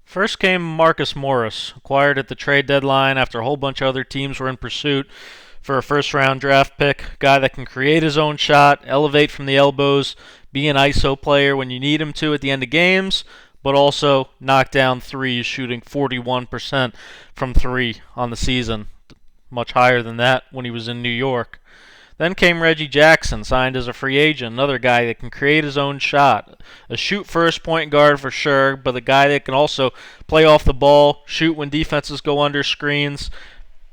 First came Marcus Morris, acquired at the trade deadline after a whole bunch of other teams were in pursuit for a first round draft pick. Guy that can create his own shot, elevate from the elbows, be an ISO player when you need him to at the end of games, but also knock down threes, shooting 41% from three on the season. Much higher than that when he was in New York. Then came Reggie Jackson, signed as a free agent, another guy that can create his own shot. A shoot-first point guard for sure, but a guy that can also play off the ball, shoot when defenses go under screens,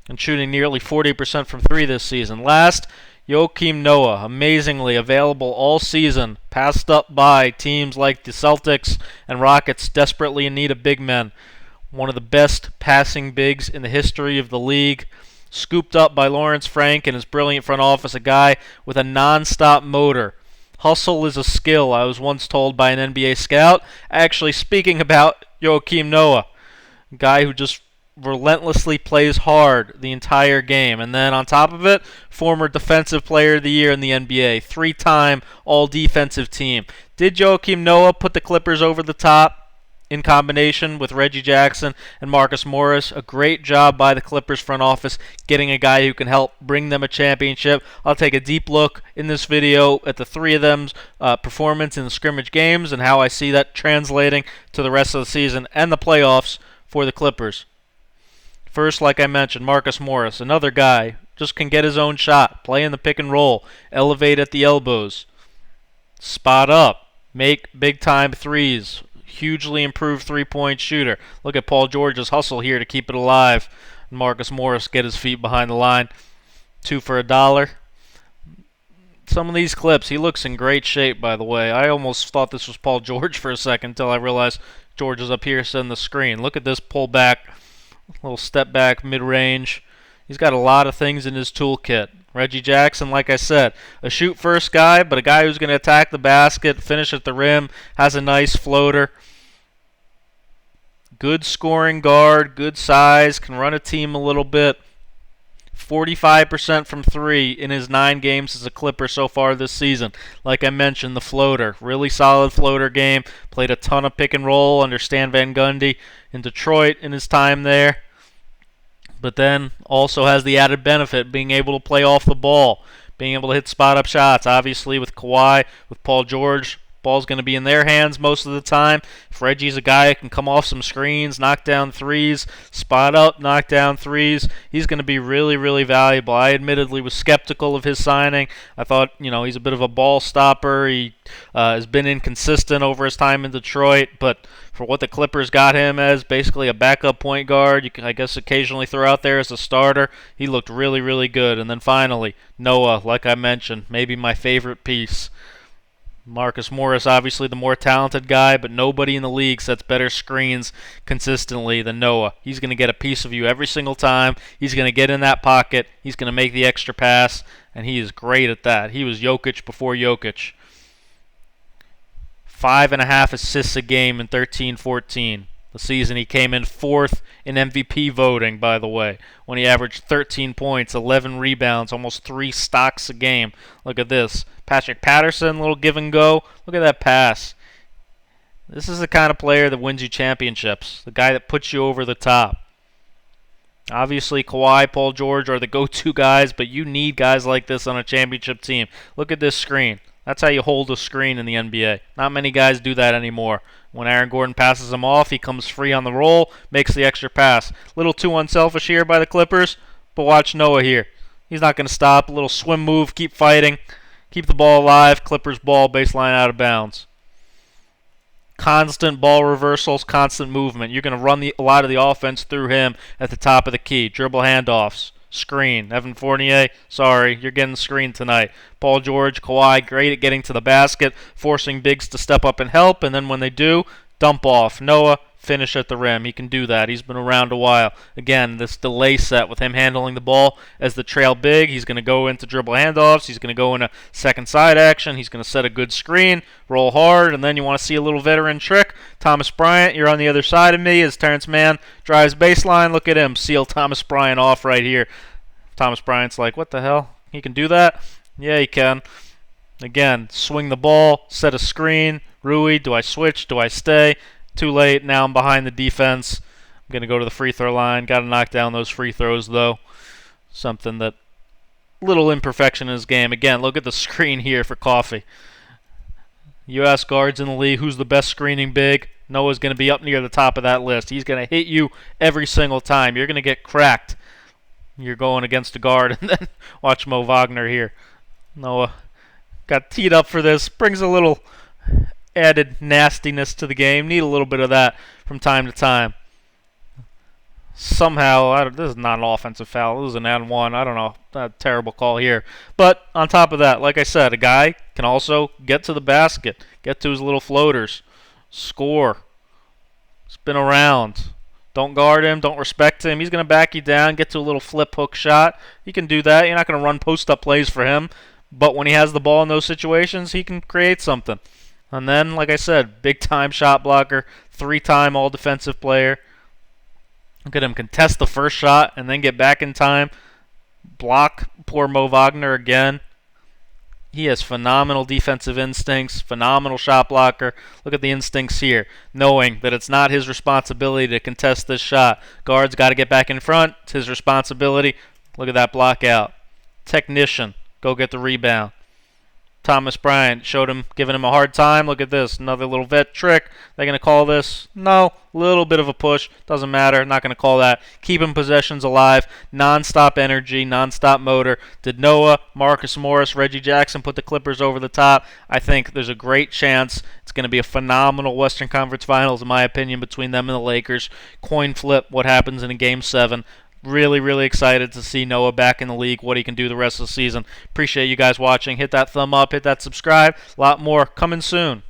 and shooting nearly 40% from three this season. Last, Joakim Noah, amazingly available all season, passed up by teams like the Celtics and Rockets, desperately in need of big men. One of the best passing bigs in the history of the league. Scooped up by Lawrence Frank and his brilliant front office, a guy with a non-stop motor. Hustle is a skill, I was once told by an NBA scout. Actually, speaking about Joakim Noah, a guy who just relentlessly plays hard the entire game. And then on top of it, former Defensive Player of the Year in the NBA, three-time All-Defensive Team. Did Joakim Noah put the Clippers over the top? In combination with Reggie Jackson and Marcus Morris. A great job by the Clippers front office getting a guy who can help bring them a championship. I'll take a deep look in this video at the three of them's performance in the scrimmage games and how I see that translating to the rest of the season and the playoffs for the Clippers. First, like I mentioned, Marcus Morris, another guy, just can get his own shot, play in the pick and roll, elevate at the elbows, spot up, make big-time threes, hugely improved three-point shooter. Look at Paul George's hustle here to keep it alive. Marcus Morris get his feet behind the line. Two for $1. Some of these clips, he looks in great shape, by the way. I almost thought this was Paul George for a second until I realized George is up here setting the screen. Look at this pull back, little step back, mid-range. He's got a lot of things in his toolkit. Reggie Jackson, like I said, a shoot-first guy, but a guy who's going to attack the basket, finish at the rim, has a nice floater. Good scoring guard, good size, can run a team a little bit. 45% from three in his 9 games as a Clipper so far this season. Like I mentioned, the floater. Really solid floater game. Played a ton of pick and roll under Stan Van Gundy in Detroit in his time there. But then also has the added benefit being able to play off the ball, being able to hit spot-up shots. Obviously with Kawhi, with Paul George, ball's going to be in their hands most of the time. If Reggie's a guy who can come off some screens, knock down threes, spot up, knock down threes, he's going to be really, really valuable. I admittedly was skeptical of his signing. I thought, he's a bit of a ball stopper. He has been inconsistent over his time in Detroit, but for what the Clippers got him as, basically a backup point guard, you can, I guess, occasionally throw out there as a starter, he looked really, really good. And then finally, Noah, like I mentioned, maybe my favorite piece. Marcus Morris, obviously the more talented guy, but nobody in the league sets better screens consistently than Noah. He's going to get a piece of you every single time. He's going to get in that pocket. He's going to make the extra pass, and he is great at that. He was Jokic before Jokic. 5.5 assists a game in 13-14. The season he came in 4th in MVP voting, by the way, when he averaged 13 points, 11 rebounds, almost 3 stocks a game. Look at this. Patrick Patterson, little give and go. Look at that pass. This is the kind of player that wins you championships, the guy that puts you over the top. Obviously, Kawhi, Paul George are the go-to guys, but you need guys like this on a championship team. Look at this screen. That's how you hold a screen in the NBA. Not many guys do that anymore. When Aaron Gordon passes him off, he comes free on the roll, makes the extra pass. Little too unselfish here by the Clippers, but watch Noah here. He's not going to stop. A little swim move, keep fighting, keep the ball alive. Clippers ball, baseline out of bounds. Constant ball reversals, constant movement. You're going to run a lot of the offense through him at the top of the key. Dribble handoffs. Screen. Evan Fournier, sorry, you're getting screened tonight. Paul George, Kawhi, great at getting to the basket, forcing bigs to step up and help, and then when they do, dump off. Noah, finish at the rim. He can do that. He's been around a while. Again, this delay set with him handling the ball as the trail big. He's going to go into dribble handoffs. He's going to go into second side action. He's going to set a good screen, roll hard, and then you want to see a little veteran trick. Thomas Bryant, you're on the other side of me as Terrence Mann drives baseline. Look at him seal Thomas Bryant off right here. Thomas Bryant's like, what the hell? He can do that? Yeah, he can. Again, swing the ball, set a screen. Rui, do I switch? Do I stay? Too late. Now I'm behind the defense. I'm going to go to the free throw line. Got to knock down those free throws, though. Something that little imperfection in his game. Again, look at the screen here for Coffee. You ask guards in the league who's the best screening big, Noah's going to be up near the top of that list. He's going to hit you every single time. You're going to get cracked. You're going against a guard, and then watch Mo Wagner here. Noah got teed up for this. Brings a little added nastiness to the game. Need a little bit of that from time to time. Somehow, this is not an offensive foul. This is an and one. I don't know. A terrible call here. But on top of that, like I said, a guy can also get to the basket, get to his little floaters, score, spin around. Don't guard him. Don't respect him. He's going to back you down, get to a little flip hook shot. He can do that. You're not going to run post-up plays for him. But when he has the ball in those situations, he can create something. And then, like I said, big-time shot blocker, 3-time all-defensive player. Look at him contest the first shot and then get back in time. Block poor Mo Wagner again. He has phenomenal defensive instincts, phenomenal shot blocker. Look at the instincts here, knowing that it's not his responsibility to contest this shot. Guard's got to get back in front. It's his responsibility. Look at that block out. Technician, go get the rebound. Thomas Bryant showed him, giving him a hard time. Look at this, another little vet trick. They're going to call this? No, little bit of a push. Doesn't matter, not going to call that. Keeping possessions alive, non-stop energy, non-stop motor. Did Noah, Marcus Morris, Reggie Jackson put the Clippers over the top? I think there's a great chance it's going to be a phenomenal Western Conference Finals, in my opinion, between them and the Lakers. Coin flip, what happens in a Game 7. Really, really excited to see Noah back in the league, what he can do the rest of the season. Appreciate you guys watching. Hit that thumb up, hit that subscribe. A lot more coming soon.